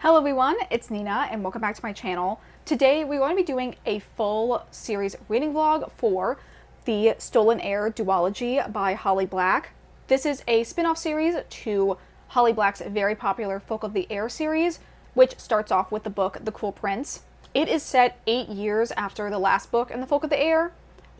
Hello everyone, it's Nina and welcome back to my channel. Today we're going to be doing a full series reading vlog for the Stolen Heir duology by Holly Black. This is a spin-off series to Holly Black's very popular Folk of the Air series, which starts off with the book The Cruel Prince. It is set 8 years after the last book in the Folk of the Air,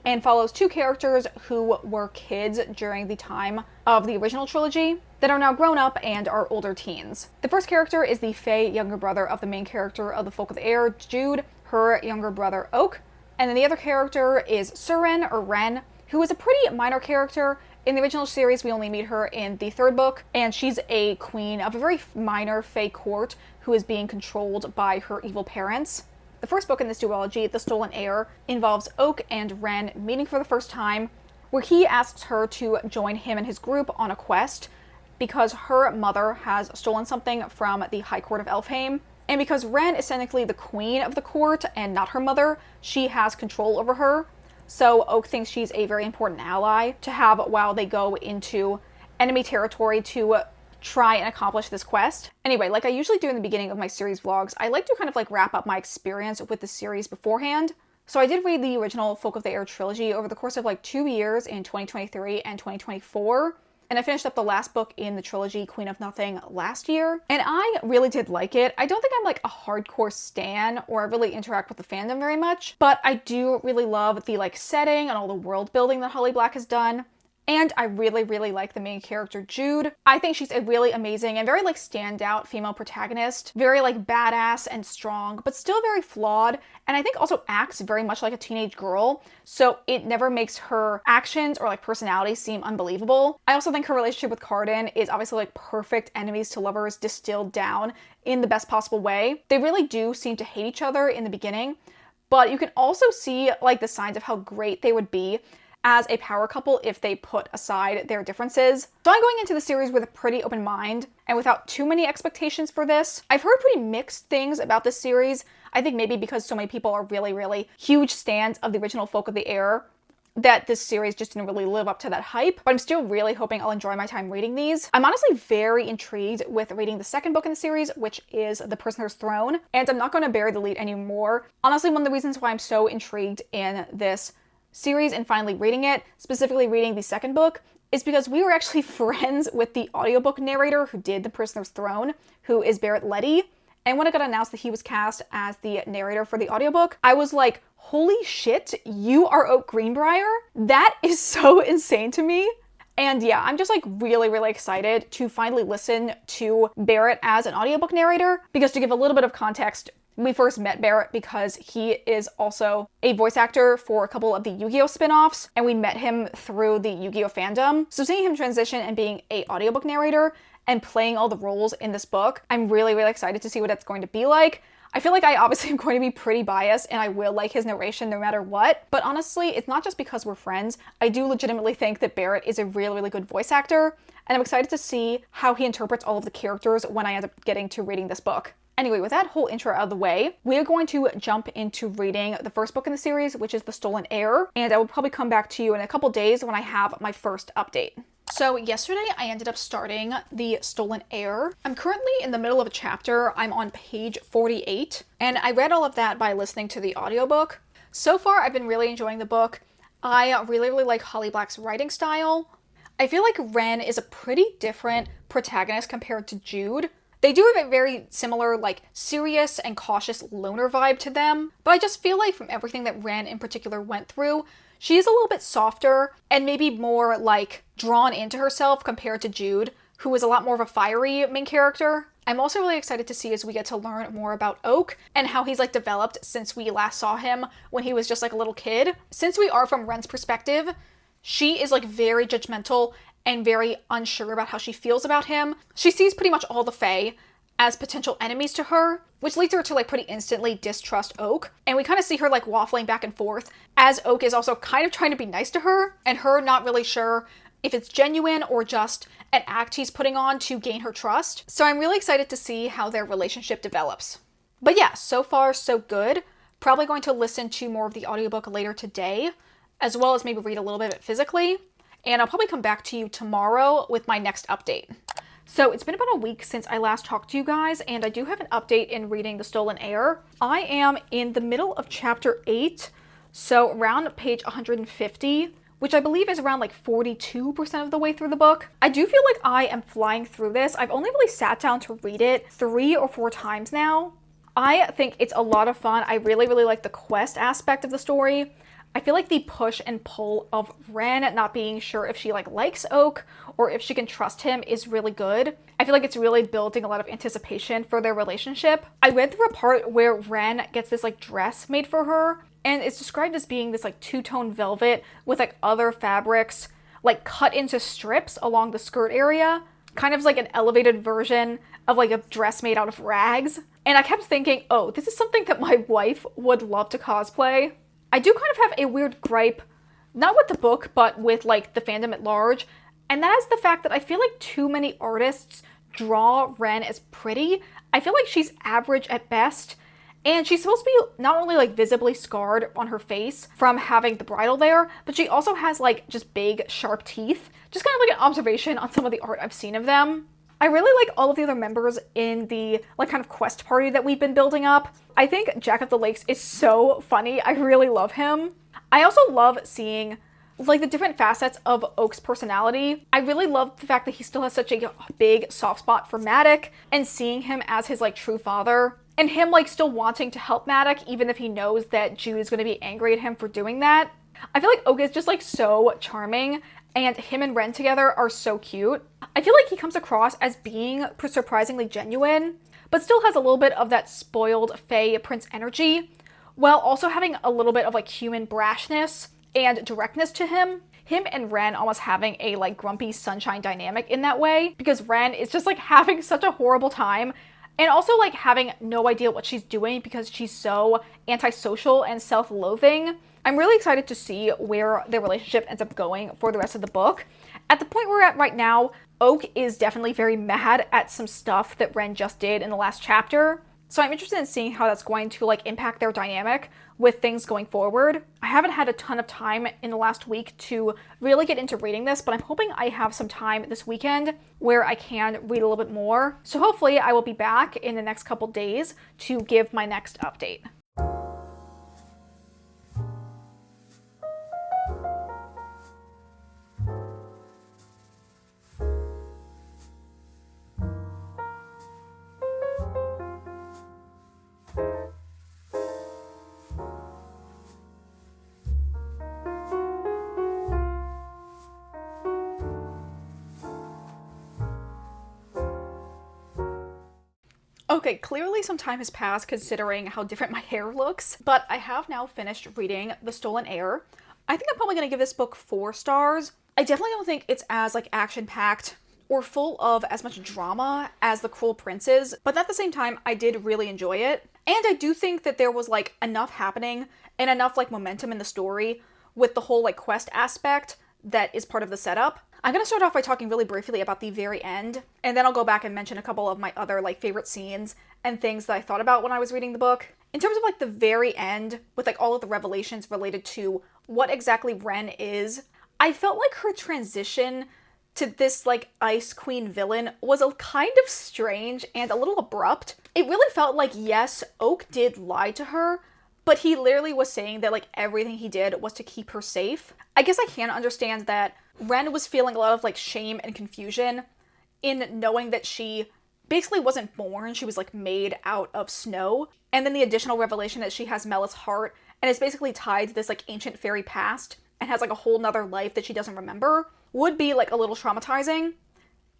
and follows two characters who were kids during the time of the original trilogy that are now grown up and are older teens. The first character is the Fey younger brother of the main character of the Folk of the Air, Jude, her younger brother Oak. And then the other character is Suren, or Ren, who is a pretty minor character. In the original series, we only meet her in the third book, and she's a queen of a very minor Fey court who is being controlled by her evil parents. The first book in this duology, The Stolen Heir, involves Oak and Ren meeting for the first time, where he asks her to join him and his group on a quest because her mother has stolen something from the High Court of Elfheim. And because Ren is technically the queen of the court and not her mother, she has control over her. So Oak thinks she's a very important ally to have while they go into enemy territory to try and accomplish this quest. Anyway, like I usually do in the beginning of my series vlogs, I like to kind of wrap up my experience with the series beforehand. So I did read the original Folk of the Air trilogy over the course of 2 years in 2023 and 2024. And I finished up the last book in the trilogy, Queen of Nothing, last year. And I really did like it. I don't think I'm a hardcore stan or I really interact with the fandom very much, but I do really love the setting and all the world building that Holly Black has done. And I really, really like the main character, Jude. I think she's a really amazing and very standout female protagonist. Very badass and strong, but still very flawed. And I think also acts very much like a teenage girl. So it never makes her actions or personality seem unbelievable. I also think her relationship with Cardan is obviously perfect enemies to lovers distilled down in the best possible way. They really do seem to hate each other in the beginning, but you can also see the signs of how great they would be as a power couple if they put aside their differences. So I'm going into the series with a pretty open mind and without too many expectations for this. I've heard pretty mixed things about this series. I think maybe because so many people are really, really huge stans of the original Folk of the Air that this series just didn't really live up to that hype, but I'm still really hoping I'll enjoy my time reading these. I'm honestly very intrigued with reading the second book in the series, which is The Prisoner's Throne, and I'm not going to bury the lead anymore. Honestly, one of the reasons why I'm so intrigued in this series and finally reading it, specifically reading the second book, is because we were actually friends with the audiobook narrator who did The Prisoner's Throne, who is Barrett Letty. And when it got announced that he was cast as the narrator for the audiobook, I was like, holy shit, you are Oak Greenbrier? That is so insane to me. And yeah, I'm just really, really excited to finally listen to Barrett as an audiobook narrator, because to give a little bit of context, we first met Barrett because he is also a voice actor for a couple of the Yu-Gi-Oh spin-offs, and we met him through the Yu-Gi-Oh fandom. So seeing him transition and being an audiobook narrator and playing all the roles in this book, I'm really, really excited to see what that's going to be like. I feel like I obviously am going to be pretty biased and I will like his narration no matter what, but honestly, it's not just because we're friends. I do legitimately think that Barrett is a really, really good voice actor, and I'm excited to see how he interprets all of the characters when I end up getting to reading this book. Anyway, with that whole intro out of the way, we are going to jump into reading the first book in the series, which is The Stolen Heir, and I will probably come back to you in a couple days when I have my first update. So yesterday I ended up starting The Stolen Heir. I'm currently in the middle of a chapter. I'm on page 48, and I read all of that by listening to the audiobook. So far, I've been really enjoying the book. I really, really like Holly Black's writing style. I feel like Ren is a pretty different protagonist compared to Jude. They do have a very similar, serious and cautious loner vibe to them, but I just feel like from everything that Ren in particular went through, she's a little bit softer and maybe more, drawn into herself compared to Jude, who is a lot more of a fiery main character. I'm also really excited to see as we get to learn more about Oak and how he's, developed since we last saw him when he was just, a little kid. Since we are from Ren's perspective, she is, very judgmental and very unsure about how she feels about him. She sees pretty much all the Fae as potential enemies to her, which leads her to pretty instantly distrust Oak. And we kind of see her waffling back and forth as Oak is also kind of trying to be nice to her, and her not really sure if it's genuine or just an act he's putting on to gain her trust. So I'm really excited to see how their relationship develops. But yeah, so far so good. Probably going to listen to more of the audiobook later today, as well as maybe read a little bit of it physically. And I'll probably come back to you tomorrow with my next update. So it's been about a week since I last talked to you guys, and I do have an update in reading The Stolen Heir. I am in the middle of chapter 8, so around page 150, which I believe is around like 42% of the way through the book. I do feel like I am flying through this. I've only really sat down to read it 3 or 4 times now. I think it's a lot of fun. I really like the quest aspect of the story. I feel like the push and pull of Ren not being sure if she likes Oak or if she can trust him is really good. I feel like it's really building a lot of anticipation for their relationship. I read through a part where Ren gets this dress made for her, and it's described as being this two-tone velvet with other fabrics cut into strips along the skirt area, kind of like an elevated version of a dress made out of rags. And I kept thinking, oh, this is something that my wife would love to cosplay. I do kind of have a weird gripe, not with the book, but with the fandom at large, and that is the fact that I feel like too many artists draw Ren as pretty. I feel like she's average at best, and she's supposed to be not only visibly scarred on her face from having the bridle there, but she also has just big, sharp teeth. Just kind of an observation on some of the art I've seen of them. I really like all of the other members in the kind of quest party that we've been building up. I think Jack of the Lakes is so funny. I really love him. I also love seeing the different facets of Oak's personality. I really love the fact that he still has such a big soft spot for Maddox, and seeing him as his true father, and him still wanting to help Maddox even if he knows that Jude is going to be angry at him for doing that. I feel like Oak is just so charming, and him and Ren together are so cute. I feel like he comes across as being surprisingly genuine, but still has a little bit of that spoiled Fae prince energy, while also having a little bit of human brashness and directness to him. Him and Ren almost having a grumpy sunshine dynamic in that way, because Ren is just having such a horrible time, and also having no idea what she's doing because she's so antisocial and self-loathing. I'm really excited to see where their relationship ends up going for the rest of the book. At the point we're at right now, Oak is definitely very mad at some stuff that Ren just did in the last chapter. So I'm interested in seeing how that's going to impact their dynamic with things going forward. I haven't had a ton of time in the last week to really get into reading this, but I'm hoping I have some time this weekend where I can read a little bit more. So hopefully I will be back in the next couple days to give my next update. Okay, clearly some time has passed considering how different my hair looks, but I have now finished reading The Stolen Heir. I think I'm probably going to give this book 4 stars. I definitely don't think it's as action-packed or full of as much drama as The Cruel Prince is, but at the same time, I did really enjoy it. And I do think that there was enough happening and enough momentum in the story with the whole quest aspect that is part of the setup. I'm going to start off by talking really briefly about the very end, and then I'll go back and mention a couple of my other favorite scenes and things that I thought about when I was reading the book. In terms of the very end, with all of the revelations related to what exactly Ren is, I felt like her transition to this Ice Queen villain was a kind of strange and a little abrupt. It really felt yes, Oak did lie to her, but he literally was saying that everything he did was to keep her safe. I guess I can understand that Ren was feeling a lot of shame and confusion in knowing that she basically wasn't born, she was made out of snow. And then the additional revelation that she has Melis' heart and is basically tied to this ancient fairy past and has a whole nother life that she doesn't remember would be a little traumatizing.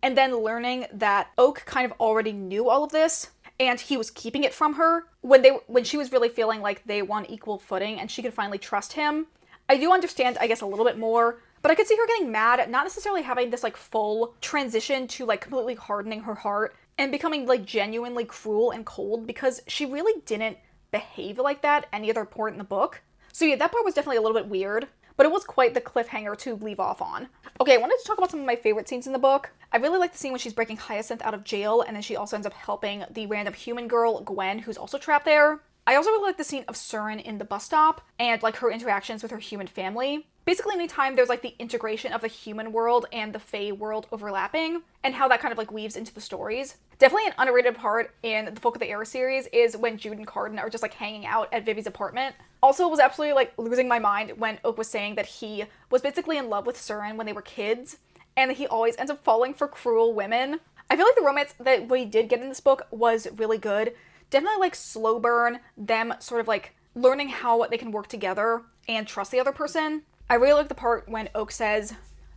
And then learning that Oak kind of already knew all of this and he was keeping it from her when she was really feeling like they were on equal footing and she could finally trust him. I do understand, I guess, a little bit more, but I could see her getting mad at not necessarily having this full transition to completely hardening her heart and becoming genuinely cruel and cold, because she really didn't behave like that any other point in the book. So yeah, that part was definitely a little bit weird, but it was quite the cliffhanger to leave off on. Okay, I wanted to talk about some of my favorite scenes in the book. I really like the scene when she's breaking Hyacinth out of jail, and then she also ends up helping the random human girl, Gwen, who's also trapped there. I also really like the scene of Surin in the bus stop and her interactions with her human family. Basically, anytime there's like the integration of the human world and the Fae world overlapping, and how that kind of like weaves into the stories. Definitely an underrated part in the Folk of the Air series is when Jude and Cardan are just like hanging out at Vivi's apartment. Also, was absolutely like losing my mind when Oak was saying that he was basically in love with Surin when they were kids, and that he always ends up falling for cruel women. I feel like the romance that we did get in this book was really good. Definitely like slow burn, them sort of like learning how they can work together and trust the other person. I really like the part when Oak says,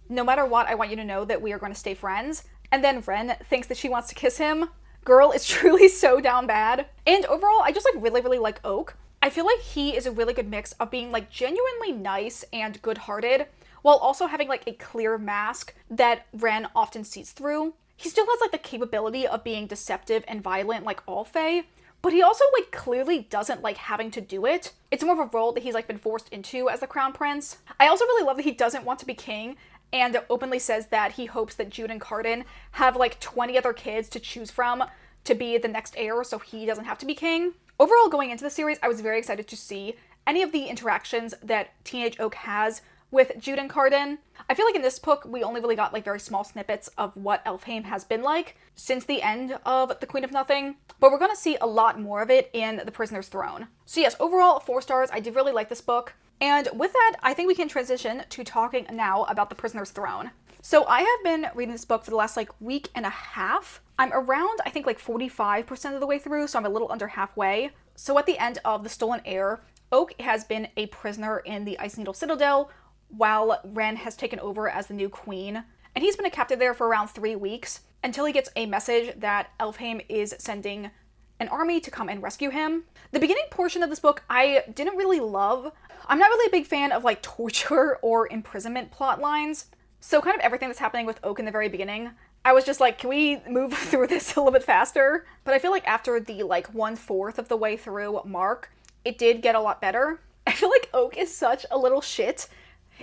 "No matter what, I want you to know that we are going to stay friends." And then Ren thinks that she wants to kiss him. Girl is truly so down bad. And overall, I just like really like Oak. I feel like he is a really good mix of being like genuinely nice and good-hearted, while also having like a clear mask that Ren often sees through. He still has like the capability of being deceptive and violent like all Fae, but he also like clearly doesn't like having to do it. It's more of a role that he's like been forced into as the crown prince. I also really love that he doesn't want to be king and openly says that he hopes that Jude and Cardan have like 20 other kids to choose from to be the next heir so he doesn't have to be king. Overall, going into the series, I was very excited to see any of the interactions that teenage Oak has with Jude and Cardan. I feel like in this book, we only really got like very small snippets of what Elfhame has been like since the end of The Queen of Nothing, but we're going to see a lot more of it in The Prisoner's Throne. So yes, overall, 4 stars. I did really like this book. And with that, I think we can transition to talking now about The Prisoner's Throne. So I have been reading this book for the last like week and a half. I'm around, I think like 45% of the way through, so I'm a little under halfway. So at the end of The Stolen Heir, Oak has been a prisoner in the Ice Needle Citadel, while Ren has taken over as the new queen. And he's been a captive there for around 3 weeks, until he gets a message that Elfhame is sending an army to come and rescue him. The beginning portion of this book I didn't really love. I'm not really a big fan of like torture or imprisonment plot lines. So kind of everything that's happening with Oak in the very beginning, I was just like, can we move through this a little bit faster? But I feel like after the like 1/4 of the way through mark, it did get a lot better. I feel like Oak is such a little shit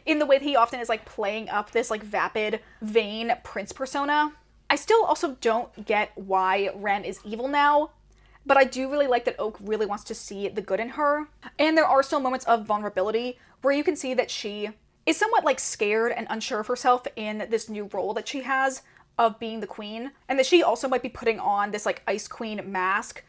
in the way that he often is like playing up this like vapid, vain prince persona. I still also don't get why Ren is evil now, but I do really like that Oak really wants to see the good in her. And there are still moments of vulnerability where you can see that she is somewhat like scared and unsure of herself in this new role that she has of being the queen, and that she also might be putting on this like Ice Queen mask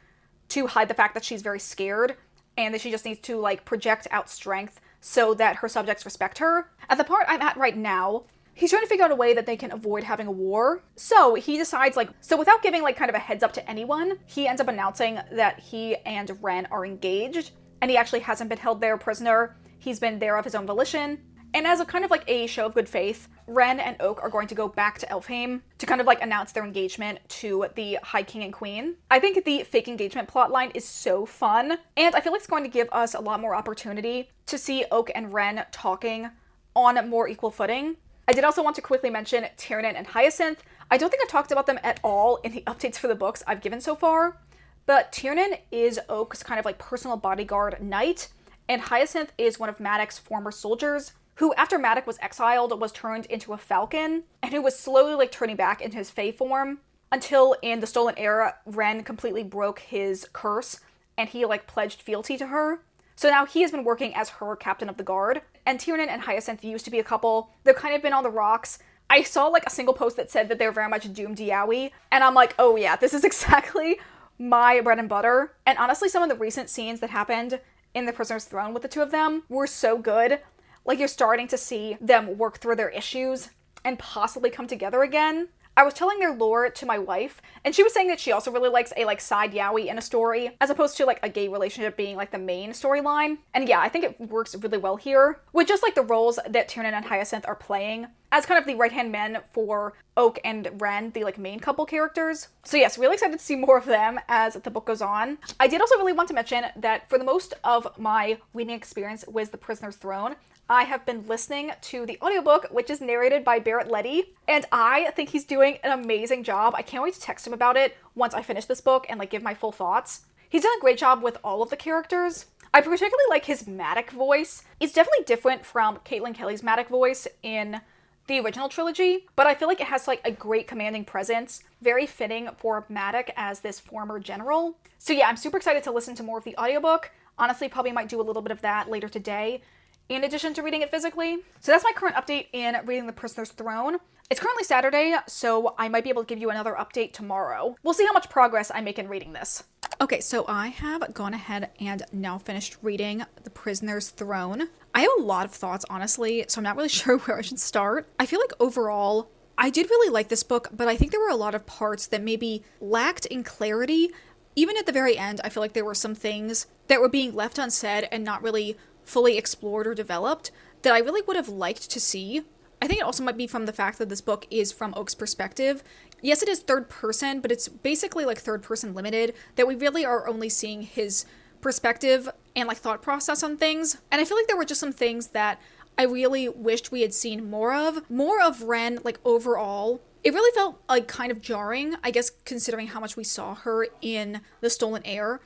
to hide the fact that she's very scared and that she just needs to like project out strength so that her subjects respect her. At the part I'm at right now, he's trying to figure out a way that they can avoid having a war. So he decides so without giving like kind of a heads up to anyone, he ends up announcing that he and Ren are engaged, and he actually hasn't been held there prisoner. He's been there of his own volition. And as a kind of like a show of good faith, Ren and Oak are going to go back to Elfhame to kind of like announce their engagement to the High King and Queen. I think the fake engagement plotline is so fun, and I feel like it's going to give us a lot more opportunity to see Oak and Ren talking on more equal footing. I did also want to quickly mention Tiernan and Hyacinth. I don't think I've talked about them at all in the updates for the books I've given so far, but Tiernan is Oak's kind of like personal bodyguard knight, and Hyacinth is one of Maddox's former soldiers, who after Maddox was exiled was turned into a falcon, and who was slowly like turning back into his Fae form, until in The Stolen Heir, Ren completely broke his curse, and he like pledged fealty to her. So now he has been working as her captain of the guard. And Tiernan and Hyacinth used to be a couple. They've kind of been on the rocks. I saw like a single post that said that they're very much doomed yaoi, and I'm like, oh yeah, this is exactly my bread and butter. And honestly, some of the recent scenes that happened in The Prisoner's Throne with the two of them were so good. Like, you're starting to see them work through their issues and possibly come together again. I was telling their lore to my wife, and she was saying that she also really likes a like side yaoi in a story, as opposed to like a gay relationship being like the main storyline. And yeah, I think it works really well here, with just like the roles that Tiernan and Hyacinth are playing as kind of the right-hand men for Oak and Ren, the like main couple characters. So yes, really excited to see more of them as the book goes on. I did also really want to mention that for the most of my reading experience with The Prisoner's Throne, I have been listening to the audiobook, which is narrated by Barrett Letty, and I think he's doing an amazing job. I can't wait to text him about it once I finish this book and like give my full thoughts. He's done a great job with all of the characters. I particularly like his Maddox voice. It's definitely different from Caitlin Kelly's Maddox voice in the original trilogy, but I feel like it has like a great commanding presence, very fitting for Maddox as this former general. So yeah, I'm super excited to listen to more of the audiobook. Honestly, probably might do a little bit of that later today. in addition to reading it physically. So that's my current update in reading The Prisoner's Throne. It's currently Saturday, so I might be able to give you another update tomorrow. We'll see how much progress I make in reading this. Okay, so I have gone ahead and now finished reading The Prisoner's Throne. I have a lot of thoughts, honestly, so I'm not really sure where I should start. I feel like overall, I did really like this book, but I think there were a lot of parts that maybe lacked in clarity. Even at the very end, I feel like there were some things that were being left unsaid and not really fully explored or developed that I really would have liked to see. I think it also might be from the fact that this book is from Oak's perspective. Yes, it is third person, but it's basically like third person limited, that we really are only seeing his perspective and like thought process on things. And I feel like there were just some things that I really wished we had seen more of. More of Ren, like overall. It really felt like kind of jarring, I guess, considering how much we saw her in The Stolen Heir,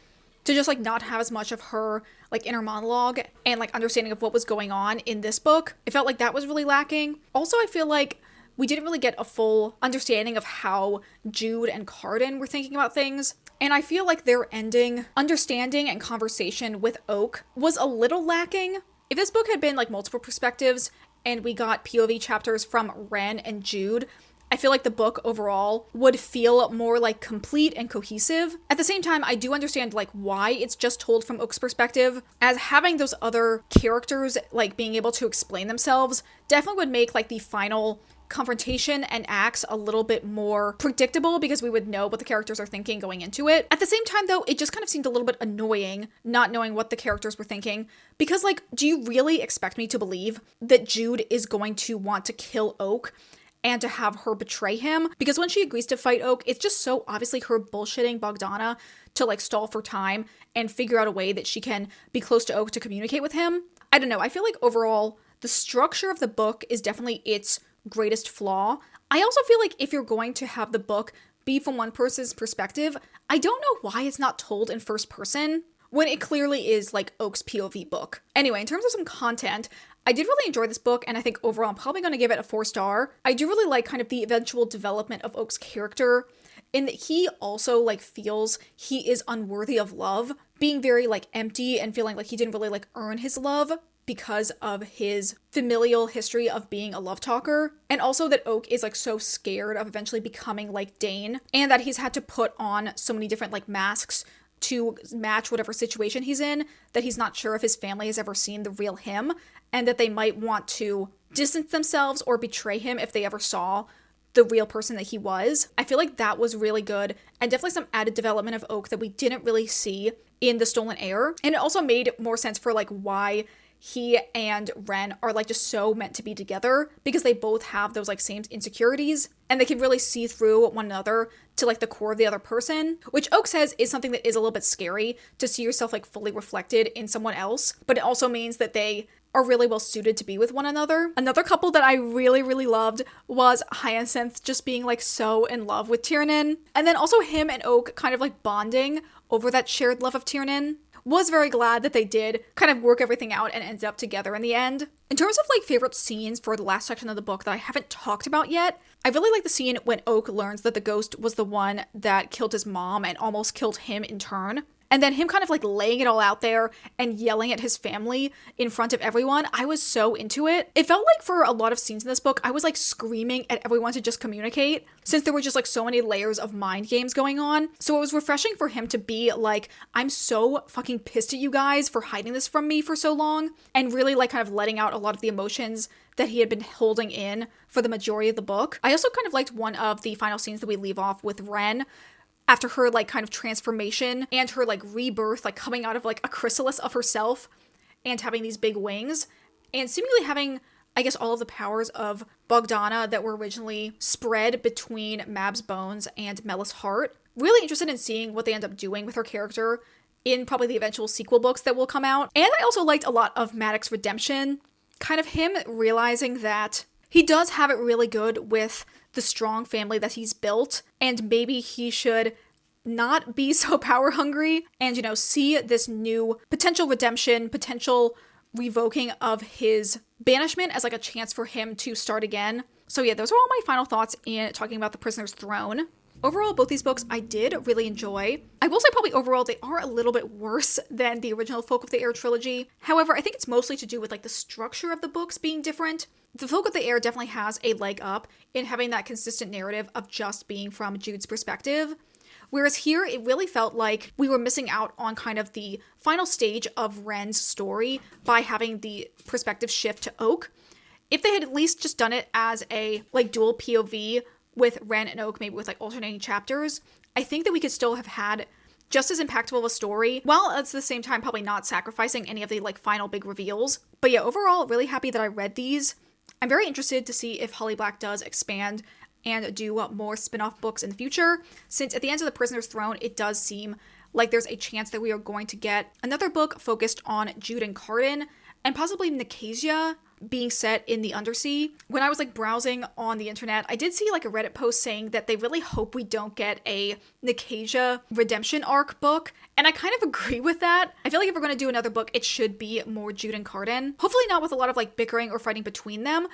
to just like not have as much of her like inner monologue and like understanding of what was going on in this book. It felt like that was really lacking. Also, I feel like we didn't really get a full understanding of how Jude and Carden were thinking about things. And I feel like their ending, understanding and conversation with Oak was a little lacking. If this book had been like multiple perspectives and we got POV chapters from Ren and Jude, I feel like the book overall would feel more like complete and cohesive. At the same time, I do understand like why it's just told from Oak's perspective, as having those other characters like being able to explain themselves definitely would make like the final confrontation and acts a little bit more predictable, because we would know what the characters are thinking going into it. At the same time though, it just kind of seemed a little bit annoying not knowing what the characters were thinking, because like, do you really expect me to believe that Jude is going to want to kill Oak and to have her betray him? Because when she agrees to fight Oak, it's just so obviously her bullshitting Bogdana to like stall for time and figure out a way that she can be close to Oak to communicate with him. I don't know, I feel like overall the structure of the book is definitely its greatest flaw. I also feel like if you're going to have the book be from one person's perspective, I don't know why it's not told in first person when it clearly is like Oak's POV book. Anyway, in terms of some content, I did really enjoy this book, and I think overall I'm probably going to give it a 4-star. I do really like kind of the eventual development of Oak's character, in that he also like feels he is unworthy of love, being very like empty and feeling like he didn't really like earn his love because of his familial history of being a love talker. And also that Oak is like so scared of eventually becoming like Dane, and that he's had to put on so many different like masks to match whatever situation he's in, that he's not sure if his family has ever seen the real him, and that they might want to distance themselves or betray him if they ever saw the real person that he was. I feel like that was really good, and definitely some added development of Oak that we didn't really see in The Stolen Heir. And it also made more sense for like why he and Ren are like just so meant to be together, because they both have those like same insecurities, and they can really see through one another to like the core of the other person, which Oak says is something that is a little bit scary, to see yourself like fully reflected in someone else, but it also means that they are really well suited to be with one another. Another couple that I really, really loved was Hyacinth just being like so in love with Tiernan, and then also him and Oak kind of like bonding over that shared love of Tiernan. Was very glad that they did kind of work everything out and ended up together in the end. In terms of like favorite scenes for the last section of the book that I haven't talked about yet, I really like the scene when Oak learns that the ghost was the one that killed his mom and almost killed him in turn. And then him kind of like laying it all out there and yelling at his family in front of everyone. I was so into it. It felt like for a lot of scenes in this book, I was like screaming at everyone to just communicate, since there were just like so many layers of mind games going on. So it was refreshing for him to be like, I'm so fucking pissed at you guys for hiding this from me for so long, and really like kind of letting out a lot of the emotions that he had been holding in for the majority of the book. I also kind of liked one of the final scenes that we leave off with Ren, after her like kind of transformation and her like rebirth, like coming out of like a chrysalis of herself and having these big wings and seemingly having, I guess, all of the powers of Bogdana that were originally spread between Mab's bones and Melis' heart. Really interested in seeing what they end up doing with her character in probably the eventual sequel books that will come out. And I also liked a lot of Maddox's redemption, kind of him realizing that he does have it really good with the strong family that he's built, and maybe he should not be so power hungry and, you know, see this new potential redemption, potential revoking of his banishment as like a chance for him to start again. So yeah, those are all my final thoughts in talking about The Prisoner's Throne. Overall, both these books I did really enjoy. I will say probably overall they are a little bit worse than the original Folk of the Air trilogy. However, I think it's mostly to do with like the structure of the books being different. The Folk of the Air definitely has a leg up in having that consistent narrative of just being from Jude's perspective. Whereas here, it really felt like we were missing out on kind of the final stage of Ren's story by having the perspective shift to Oak. If they had at least just done it as a like dual POV with Ren and Oak, maybe with like alternating chapters, I think that we could still have had just as impactful of a story, while at the same time probably not sacrificing any of the like final big reveals. But yeah, overall, really happy that I read these. I'm very interested to see if Holly Black does expand and do more spin-off books in the future, since at the end of The Prisoner's Throne, it does seem like there's a chance that we are going to get another book focused on Jude and Cardan, and possibly Nicasia being set in the Undersea. When I was like browsing on the internet, I did see like a Reddit post saying that they really hope we don't get a Nicasia redemption arc book, and I kind of agree with that. I feel like if we're going to do another book, it should be more Jude and Cardan. Hopefully not with a lot of like bickering or fighting between them.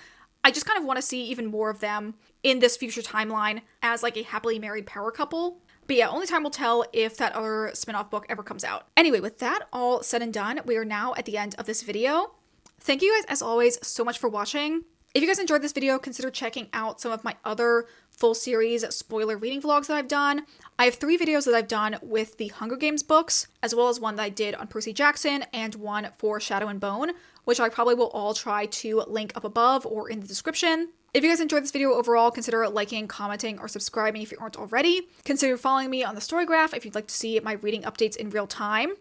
I just kind of want to see even more of them in this future timeline as like a happily married power couple. But yeah, only time will tell if that other spin-off book ever comes out. Anyway, with that all said and done, we are now at the end of this video. Thank you guys, as always, so much for watching. If you guys enjoyed this video, consider checking out some of my other full series spoiler reading vlogs that I've done. I have 3 videos that I've done with the Hunger Games books, as well as one that I did on Percy Jackson and one for Shadow and Bone, which I probably will all try to link up above or in the description. If you guys enjoyed this video overall, consider liking, commenting, or subscribing if you aren't already. Consider following me on the Storygraph if you'd like to see my reading updates in real time,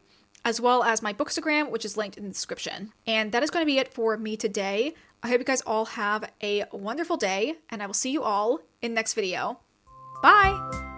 as well as my Bookstagram, which is linked in the description. And that is going to be it for me today. I hope you guys all have a wonderful day, and I will see you all in the next video. Bye!